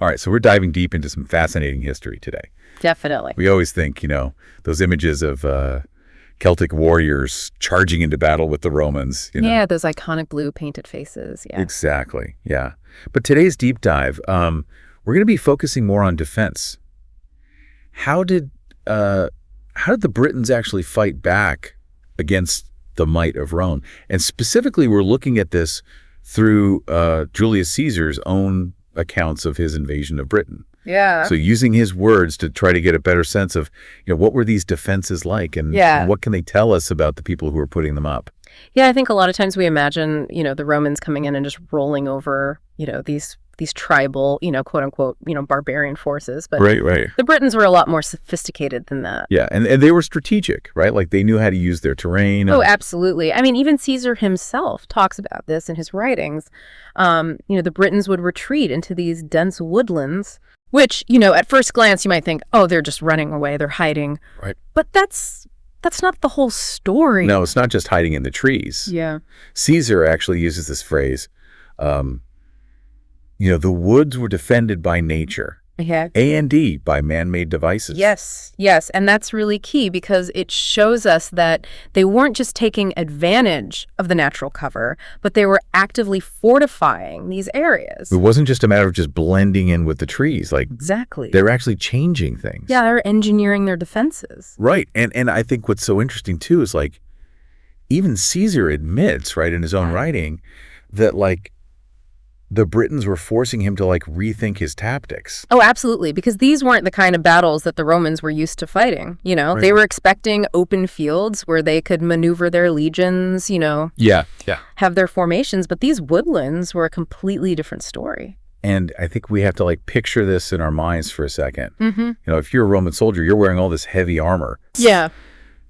All right, so we're diving deep into some fascinating history today. Definitely. We always think, those images of Celtic warriors charging into battle with the Romans. Yeah, those iconic blue painted faces. Yeah. Exactly, yeah. But today's deep dive, we're going to be focusing more on defense. How did the Britons actually fight back against the might of Rome? And specifically, we're looking at this through Julius Caesar's own accounts of his invasion of Britain. Yeah. So using his words to try to get a better sense of, what were these defenses like, and what can they tell us about the people who are putting them up? Yeah, I think a lot of times we imagine, the Romans coming in and just rolling over, these tribal, quote unquote, barbarian forces. But right. The Britons were a lot more sophisticated than that. Yeah, and they were strategic, right? Like they knew how to use their terrain. Oh, absolutely. I mean, even Caesar himself talks about this in his writings. The Britons would retreat into these dense woodlands, which, at first glance you might think, oh, they're just running away, they're hiding. Right. But that's not the whole story. No, it's not just hiding in the trees. Yeah. Caesar actually uses this phrase, the woods were defended by nature. Yeah. A&D, by man-made devices. Yes. And that's really key because it shows us that they weren't just taking advantage of the natural cover, but they were actively fortifying these areas. It wasn't just a matter of just blending in with the trees. Exactly. They're actually changing things. Yeah, they're engineering their defenses. Right. And I think what's so interesting, too, is even Caesar admits, right, in his own writing, that the Britons were forcing him to rethink his tactics. Oh, absolutely. Because these weren't the kind of battles that the Romans were used to fighting. Right. They were expecting open fields where they could maneuver their legions, have their formations. But these woodlands were a completely different story. And I think we have to picture this in our minds for a second. Mm-hmm. If you're a Roman soldier, you're wearing all this heavy armor. Yeah.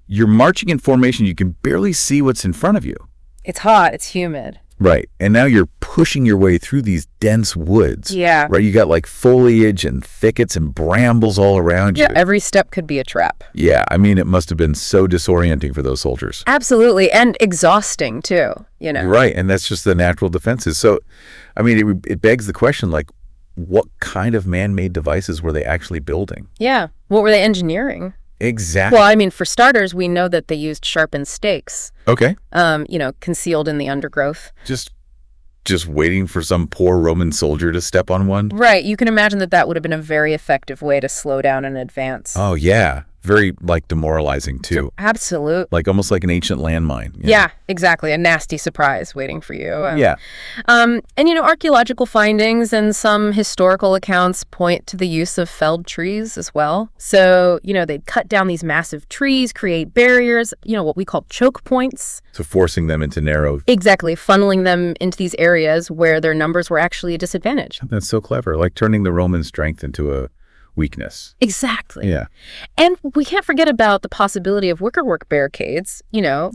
You're marching in formation. You can barely see what's in front of you. It's hot. It's humid. Right. And now you're pushing your way through these dense woods. Yeah. Right. You got foliage and thickets and brambles all around you. Yeah. Every step could be a trap. Yeah. I mean, it must have been so disorienting for those soldiers. Absolutely. And exhausting, too. Right. And that's just the natural defenses. So, I mean, it begs the question, what kind of man-made devices were they actually building? Yeah. What were they engineering? Exactly. Well, I mean, for starters, we know that they used sharpened stakes. Okay. Concealed in the undergrowth. Just waiting for some poor Roman soldier to step on one? Right. You can imagine that would have been a very effective way to slow down an advance. Oh, yeah. Very, demoralizing, too. Absolutely. Almost like an ancient landmine. Yeah, exactly. A nasty surprise waiting for you. Yeah. Archaeological findings and some historical accounts point to the use of felled trees as well. So, they'd cut down these massive trees, create barriers, what we call choke points. So forcing them into narrow... Exactly. Funneling them into these areas where their numbers were actually a disadvantage. That's so clever. Turning the Roman strength into a weakness. Exactly. Yeah. And we can't forget about the possibility of wickerwork barricades,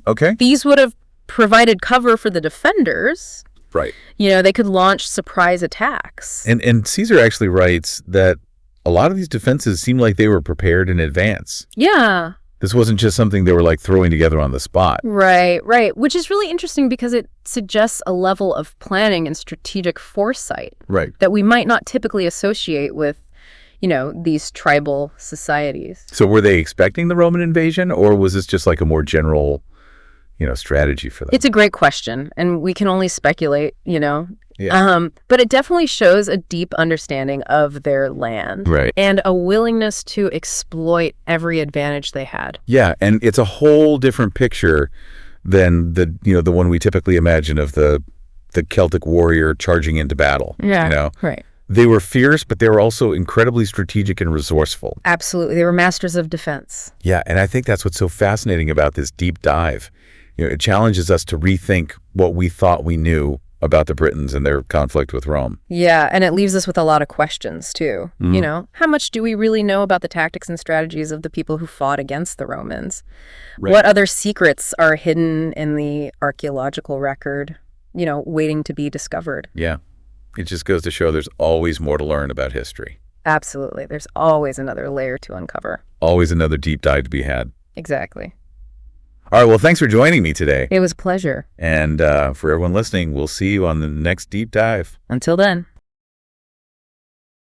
Okay. These would have provided cover for the defenders. Right. They could launch surprise attacks. And Caesar actually writes that a lot of these defenses seemed like they were prepared in advance. Yeah. This wasn't just something they were throwing together on the spot. Right. Which is really interesting because it suggests a level of planning and strategic foresight. Right. That we might not typically associate with these tribal societies. So were they expecting the Roman invasion, or was this just a more general, strategy for them? It's a great question, and we can only speculate, Yeah. But it definitely shows a deep understanding of their land. Right. And a willingness to exploit every advantage they had. Yeah, and it's a whole different picture than the one we typically imagine of the Celtic warrior charging into battle. Yeah. Right. They were fierce, but they were also incredibly strategic and resourceful. Absolutely. They were masters of defense. Yeah, and I think that's what's so fascinating about this deep dive. It challenges us to rethink what we thought we knew about the Britons and their conflict with Rome. Yeah, and it leaves us with a lot of questions, too. Mm. How much do we really know about the tactics and strategies of the people who fought against the Romans? Right. What other secrets are hidden in the archaeological record, waiting to be discovered? Yeah. It just goes to show there's always more to learn about history. Absolutely. There's always another layer to uncover. Always another deep dive to be had. Exactly. All right, well, thanks for joining me today. It was a pleasure. And for everyone listening, we'll see you on the next deep dive. Until then.